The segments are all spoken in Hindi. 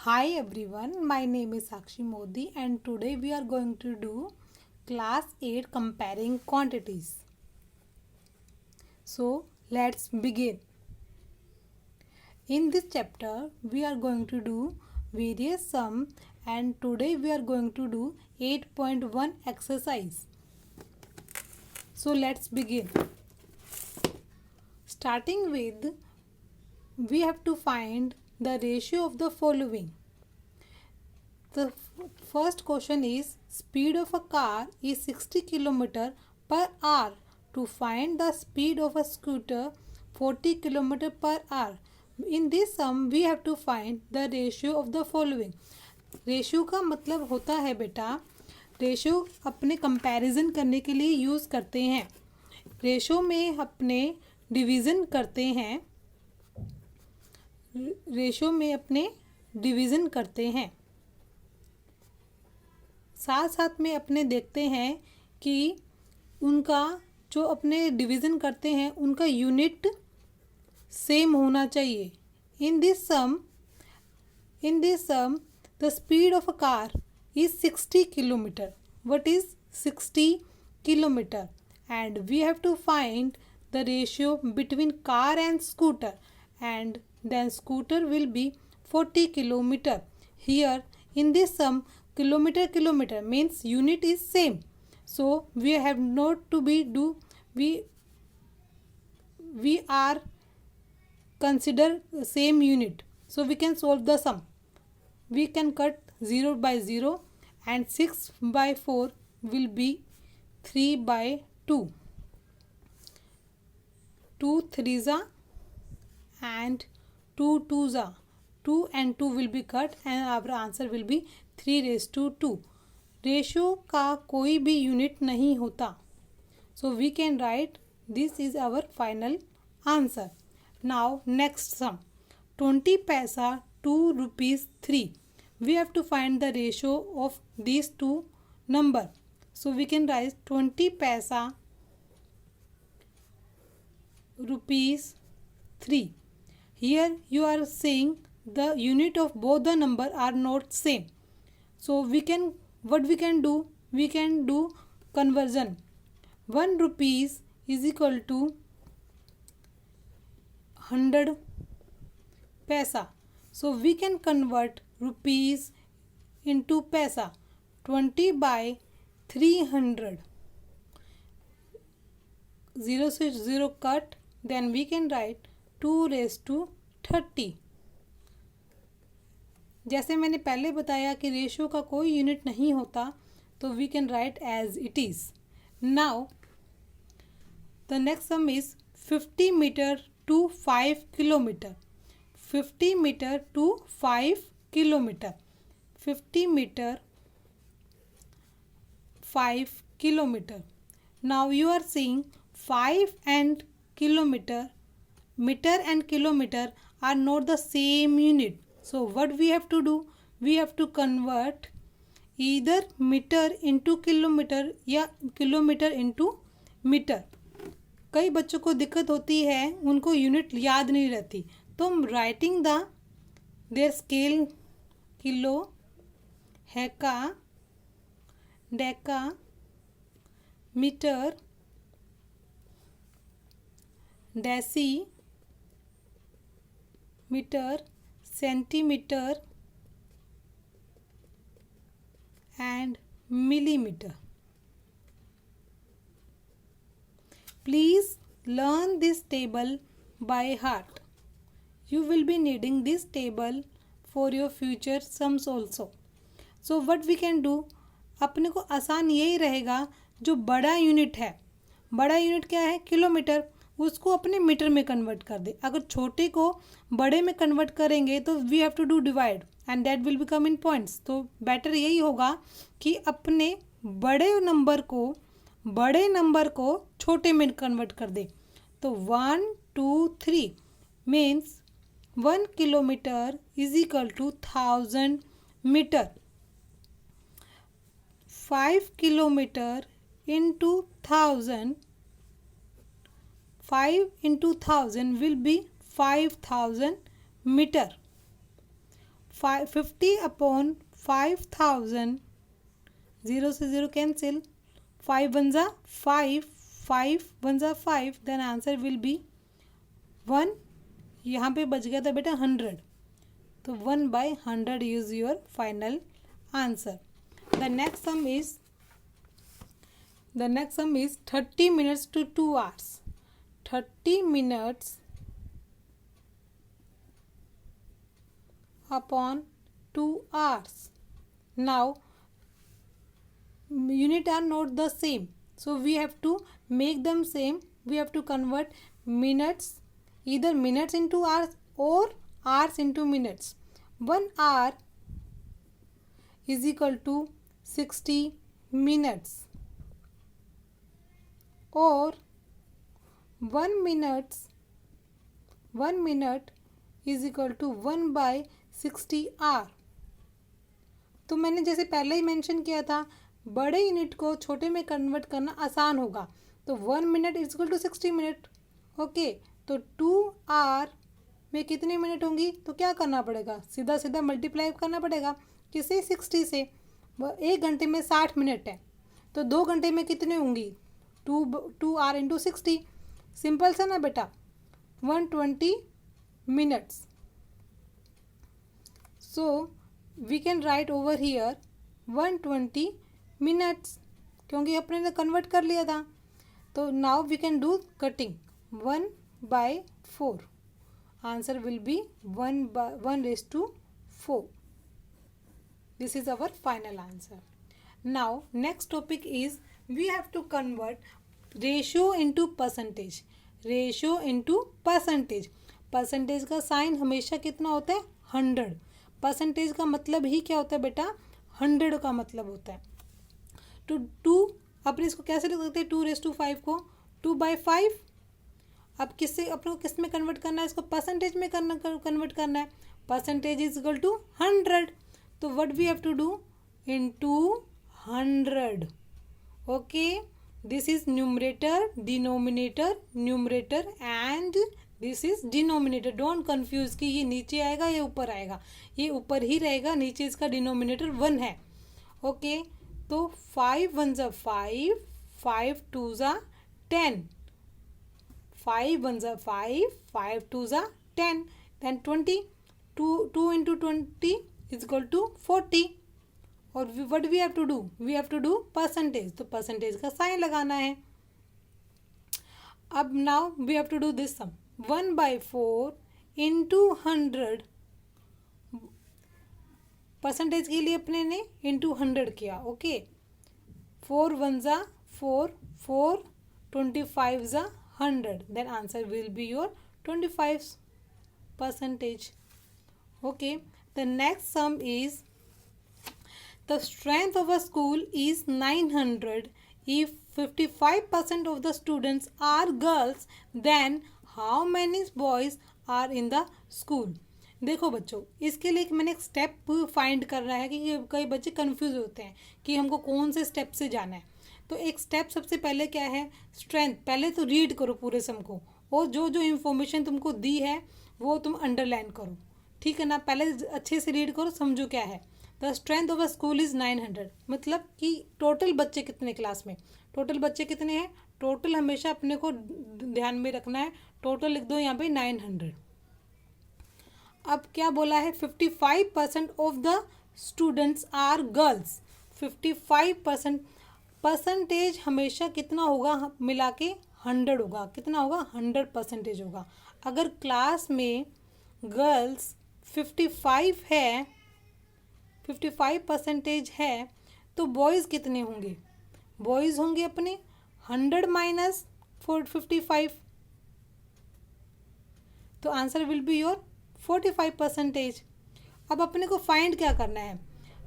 Hi everyone, my name is Sakshi Modi and today we are going to do class 8 comparing quantities. So let's begin. In this chapter we are going to do various sum and today we are going to do 8.1 exercise. So let's begin. Starting with, we have to find the ratio of the following. The first question is, speed of a car is 60 km per hour. To find the speed of a scooter 40 km per hour. In this sum we have to find the ratio of the following. Ratio का मतलब होता है बेटा, रेशियो अपने कंपैरिजन करने के लिए यूज़ करते हैं. रेशियो में अपने डिवीज़न करते हैं, रेशियो में अपने डिवीज़न करते हैं. साथ साथ में अपने देखते हैं कि उनका जो अपने डिवीज़न करते हैं उनका यूनिट सेम होना चाहिए. In this sum the speed of a car is 60 kilometre. What is 60 kilometre? And we have to find the ratio between car and scooter and then scooter will be 40 kilometer. Here in this sum, kilometer means unit is same, so we have not to be do we are consider same unit, so we can solve the sum. We can cut 0 by 0 and 6 by 4 will be 3 by 2. 2 3s and 2 2s are 2 and 2 will be cut and our answer will be 3 raised to 2. Ratio का कोई भी यूनिट नहीं होता, so we can write this is our final answer. Now next sum, 20 paisa to rupees 3. We have to find the ratio of these two number, so we can write 20 paisa rupees 3. Here you are saying the unit of both the number are not same, so we can do conversion. 1 rupees is equal to 100 paisa, so we can convert rupees into paisa. 20 by 300, 0 से 0 cut, then we can write 2 raised to 30. जैसे मैंने पहले बताया कि रेशियो का कोई यूनिट नहीं होता, तो we can write as it is. Now the next sum is 50 metre to 5 kilometre. 50 metre to 5 kilometre. 50 metre 5 kilometre. Now you are seeing 5 and kilometer, meter and kilometer are not the same unit, so what we have to do, we have to convert either meter into kilometer या kilometer into meter. कई बच्चों को दिक्कत होती है, उनको यूनिट याद नहीं रहती, तो हम writing the their scale kilo, hecto, deca, metre, deci metre, centimetre and millimeter. Please learn this table by heart. You will be needing this table for your future sums also. So what we can do, अपने को आसान यही रहेगा, जो बड़ा यूनिट है, बड़ा यूनिट क्या है, किलोमीटर, उसको अपने मीटर में कन्वर्ट कर दे. अगर छोटे को बड़े में कन्वर्ट करेंगे तो we have to do divide and that will become in points. तो बेटर यही होगा कि अपने बड़े नंबर को छोटे में कन्वर्ट कर दे. तो 1 2 3 means 1 kilometre is equal to 1000 metre. 5 kilometre into 1000, 5 into 1000 will be 5000 meter. 50 upon 5000, 0 से 0 कैंसिल, 5 वन ज़ा 5, 5 वन ज़ा 5, देन आंसर विल बी 1. यहाँ पे बच गया था बेटा 100, तो 1/100 is your final answer. The next sum is 30 minutes to 2 hours. 30 minutes upon 2 hours. Now unit are not the same, so we have to make them same. We have to convert minutes, either minutes into hours or hours into minutes. 1 hour is equal to 60 minutes, or 1 minute is equal to 1/60 hour. तो मैंने जैसे पहले ही मेंशन किया था, बड़े यूनिट को छोटे में कन्वर्ट करना आसान होगा. तो 1 minute is equal to 60 minute. Okay, तो 2 hour में कितने मिनट होंगी, तो क्या करना पड़ेगा, सीधा सीधा मल्टीप्लाई करना पड़ेगा. किसे, 60 से. 1 घंटे में 60 मिनट है, तो 2 घंटे में कितने होंगी, 2 hour इंटू 60. सिंपल सा ना बेटा, 120 minutes. So we can write over here 120 minutes, क्योंकि अपने ने कन्वर्ट कर लिया था. तो now we can do cutting. 1/4. Answer will be 1/4. This is our final answer. Now next topic is we have to convert ratio into percentage. Ratio into percentage. Percentage का साइन हमेशा कितना होता है, 100. परसेंटेज का मतलब ही क्या होता है बेटा, 100 का मतलब होता है. तो 2 अपने इसको कैसे लिख सकते हैं, 2⁵ को 2/5. अब किससे अपने को किस में कन्वर्ट करना है, इसको परसेंटेज में कन्वर्ट करना है. Percentage is equal to 100. तो what we have to do, into 100. Okay, this is numerator, denominator, numerator and this is denominator. don't confuse कि ये नीचे आएगा या ऊपर आएगा, ये ऊपर ही रहेगा, नीचे इसका डिनोमिनेटर 1 है. ओके, तो 5 वन ज़ा 5, 5 टू ज़ा 10, 5 वन ज़ा 5, 5 टू ज़ा 10, then 20. 2 into 20 is equal to 40. और what we have to do, we have to do percentage. तो परसेंटेज का साइन लगाना है. अब now we have to do this sum. 1/4 into 100. Percentage के लिए अपने ने इंटू 100 किया. ओके, 4 वन ज़ा 4, 4 25 ज़ा 100. Then answer will be your 25%. Okay, the next sum is the strength of a school is 900. If 55% of the students are girls, then how many boys are in the school? देखो बच्चों, इसके लिए मैंने एक स्टेप फाइंड करना है कि कई बच्चे कंफ्यूज होते हैं कि हमको कौन से स्टेप से जाना है. तो एक स्टेप सबसे पहले क्या है, स्ट्रेंथ. पहले तो रीड करो पूरे सम को, और जो जो इन्फॉर्मेशन तुमको दी है वो तुम अंडरलाइन करो. ठीक है ना, पहले अच्छे से रीड करो, समझो क्या है. The strength of a school is 900. मतलब कि टोटल बच्चे कितने क्लास में, टोटल बच्चे कितने हैं, टोटल हमेशा अपने को ध्यान में रखना है. टोटल लिख दो यहाँ पे 900. अब क्या बोला है, 55% of the students are girls. 55% percentage हमेशा कितना होगा, मिला के 100 होगा. कितना होगा, 100% होगा. अगर क्लास में गर्ल्स 55 है, 55% है, तो बॉयज़ कितने होंगे, बॉयज़ होंगे अपने 100 माइनस 55. तो आंसर विल बी योर 45%. अब अपने को फाइंड क्या करना है,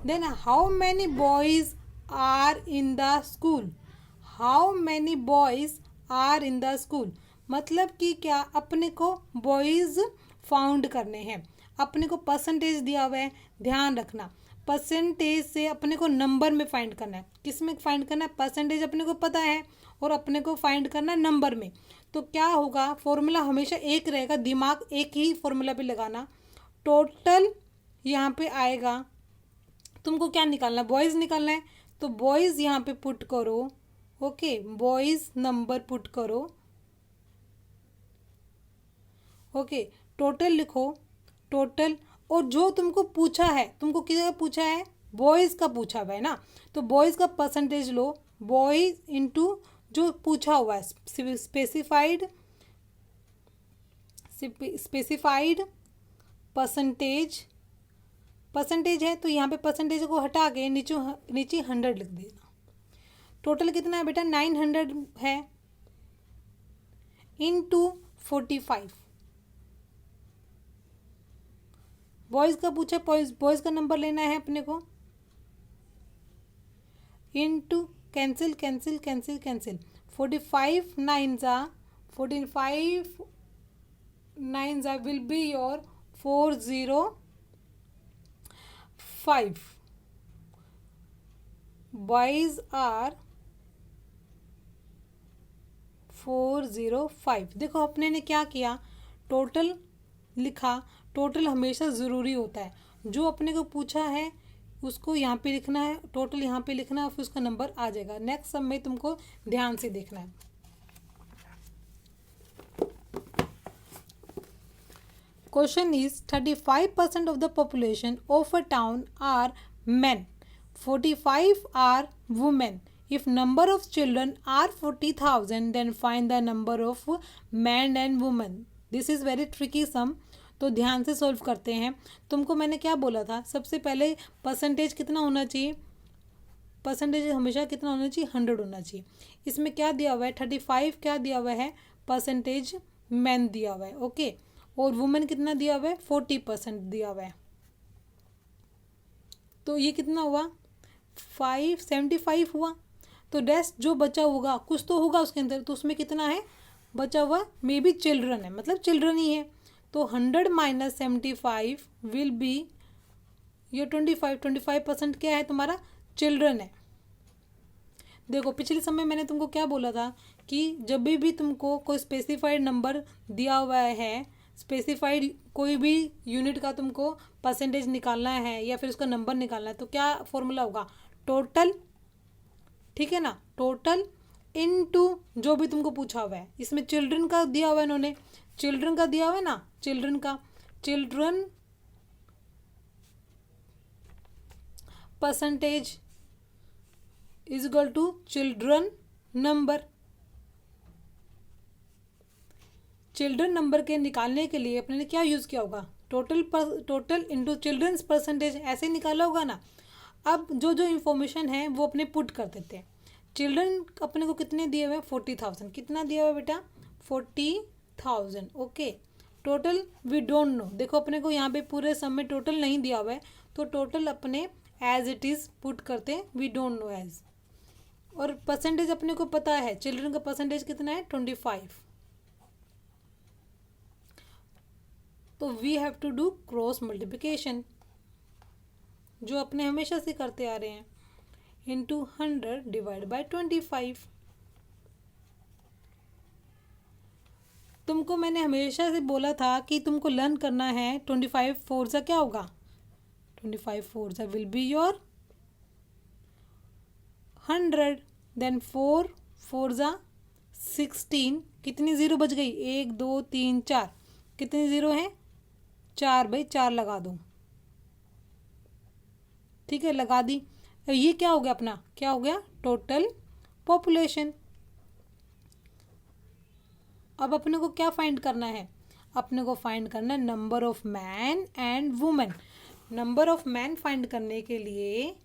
then how many boys are in the school. How many boys are in the school मतलब कि क्या, अपने को बॉयज़ फाउंड करने हैं. अपने को परसेंटेज दिया हुआ है, ध्यान रखना. परसेंटेज से अपने को नंबर में फाइंड करना है. किस में फाइंड करना है, परसेंटेज अपने को पता है और अपने को फाइंड करना है नंबर में. तो क्या होगा, फॉर्मूला हमेशा एक रहेगा, दिमाग एक ही फॉर्मूला पे लगाना. टोटल यहाँ पे आएगा, तुमको क्या निकालना है, बॉयज़ निकालना है, तो बॉयज़ यहाँ पे पुट करो। ओके, बॉयज़ नंबर पुट करो। ओके, टोटल लिखो, टोटल। और जो तुमको पूछा है, तुमको किसका पूछा है, बॉयज़ का पूछा हुआ है ना, तो बॉयज़ का परसेंटेज लो, बॉयज़ इंटू जो पूछा हुआ है, स्पेसिफाइड परसेंटेज, परसेंटेज है तो यहाँ पे परसेंटेज को हटा के नीचे नीचे 100 लिख देना। टोटल कितना है बेटा, 900 है, इंटू 45। बॉयज़ का पूछा, बॉयज़ का नंबर लेना है अपने को, into cancel cancel cancel cancel, 45 9s will be your 405. Boys are 405। देखो अपने ने क्या किया, टोटल लिखा। टोटल हमेशा ज़रूरी होता है, जो अपने को पूछा है उसको यहाँ पे लिखना है, टोटल यहाँ पे लिखना है, फिर उसका नंबर आ जाएगा। नेक्स्ट सब में तुमको ध्यान से देखना है। Question is 35% of the population of a town are men, 45 are women. If number of children are 40,000, then find the number of men and women. This is very tricky sum. तो ध्यान से सॉल्व करते हैं। तुमको मैंने क्या बोला था, सबसे पहले परसेंटेज कितना होना चाहिए, परसेंटेज हमेशा कितना होना चाहिए, 100 होना चाहिए। इसमें क्या दिया हुआ है, 35 क्या दिया हुआ है, परसेंटेज मैन दिया हुआ है। ओके, और वुमेन कितना दिया हुआ है, 40% दिया हुआ है। तो ये कितना हुआ, 575 हुआ। तो रेस्ट जो बचा होगा, कुछ तो होगा उसके अंदर, तो उसमें कितना है बचा हुआ, मे बी चिल्ड्रन है, मतलब चिल्ड्रन ही है। तो 100 माइनस 75 विल बी ये 25% क्या है तुम्हारा, चिल्ड्रन है। देखो पिछले समय मैंने तुमको क्या बोला था कि जब भी तुमको कोई स्पेसिफाइड नंबर दिया हुआ है, स्पेसिफाइड कोई भी यूनिट का तुमको परसेंटेज निकालना है या फिर उसका नंबर निकालना है, तो क्या फॉर्मूला होगा, टोटल, ठीक है ना, टोटल इनटू जो भी तुमको पूछा हुआ है। इसमें चिल्ड्रन का दिया हुआ है, इन्होंने चिल्ड्रन का दिया हुआ है ना, children percentage is equal to children number. Children number के निकालने के लिए अपने ने क्या यूज़ किया होगा, टोटल इंटू चिल्ड्रंस परसेंटेज, ऐसे निकाला होगा ना। अब जो जो इन्फॉर्मेशन है वो अपने पुट कर देते हैं। चिल्ड्रन अपने को कितने दिए हुए हैं, 40,000। कितना दिया हुआ है बेटा, 40,000। Okay, total we don't know. देखो अपने को यहाँ पे पूरे सम में टोटल नहीं दिया हुआ है, तो टोटल अपने एज इट इज़ पुट करते हैं, वी डोंट नो एज। और परसेंटेज अपने को पता है, चिल्ड्रन का परसेंटेज कितना है, 25। तो we have to do cross multiplication, जो अपने हमेशा से करते आ रहे हैं, इंटू 100 डिवाइड बाई 25। तुमको मैंने हमेशा से बोला था कि तुमको लर्न करना है, 25 फोर सा क्या होगा, 25 फोर सा विल बी योर 100, देन 4 फोर ज़ा 16। कितनी ज़ीरो बच गई, 1 2 3 4, कितनी ज़ीरो हैं, 4 भाई, 4 लगा दो, ठीक है, लगा दी। ये क्या हो गया अपना, क्या हो गया, टोटल पॉपुलेशन। अब अपने को क्या फाइंड करना है, अपने को फाइंड करना है number of man and women. Number of man find करने के लिए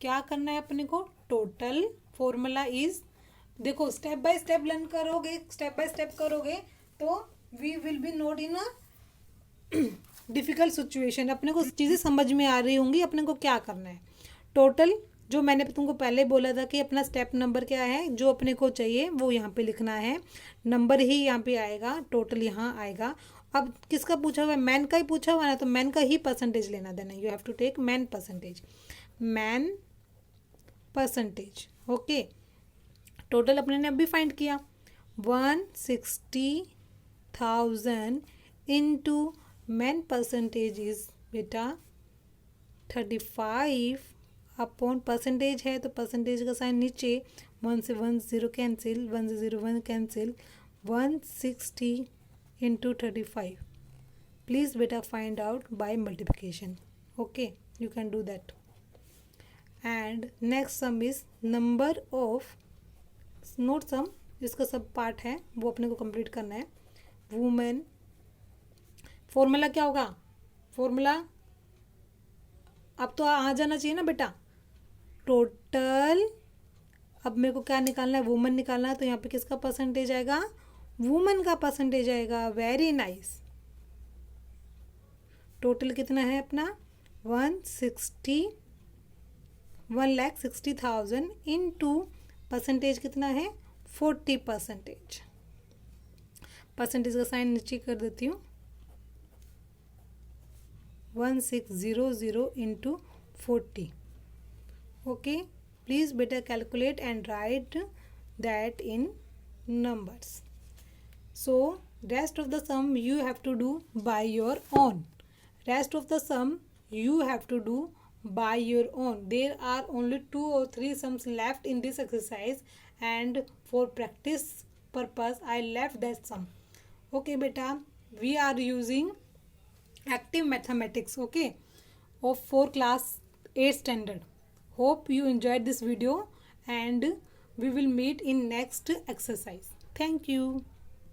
क्या करना है अपने को, टोटल फॉर्मूला इज, देखो स्टेप बाय स्टेप लर्न करोगे, स्टेप बाय स्टेप करोगे तो we will be not in a difficult situation. अपने को चीज़ें समझ में आ रही होंगी अपने को क्या करना है। टोटल जो मैंने तुमको पहले बोला था कि अपना स्टेप नंबर क्या है, जो अपने को चाहिए वो यहाँ पे लिखना है, नंबर ही यहाँ पे आएगा, टोटल यहाँ आएगा। अब किसका पूछा हुआ है, मैन का ही पूछा हुआ है ना, तो मैन का ही परसेंटेज लेना देना, you have to take man percentage, man percentage. Okay, total अपने ने अभी फाइंड किया 160,000 into men percentage is बेटा 35 अपॉन परसेंटेज है तो परसेंटेज का साइन नीचे, 1 से 1 0 कैंसिल, 1 से 0 1 कैंसिल, 160 इंटू 35. प्लीज़ बेटा find out by multiplication. Okay, you can do that. And next sum is number of, note sum, इसका सब पार्ट है वो अपने को कंप्लीट करना है. वुमेन, फॉर्मूला क्या होगा? फॉर्मूला अब तो आ जाना चाहिए ना बेटा. टोटल, अब मेरे को क्या निकालना है? वुमेन निकालना है. तो यहाँ पे किसका परसेंटेज आएगा? वुमेन का परसेंटेज आएगा. Very nice. टोटल कितना है अपना? 1,60,000 इंटू परसेंटेज कितना है? 40%. परसेंटेज का साइन नीचे कर देती हूँ. 1600 इंटू 40. ओके, प्लीज़ बेटा calculate and right that in numbers. So rest of the sum you have to do by your own. Rest of the sum you have to do by your own. There are only 2 or 3 sums left in this exercise, and for practice purpose I left that sum. Okay beta, we are using active mathematics, okay, of for class 8 standard. Hope you enjoyed this video, and we will meet in next exercise. Thank you.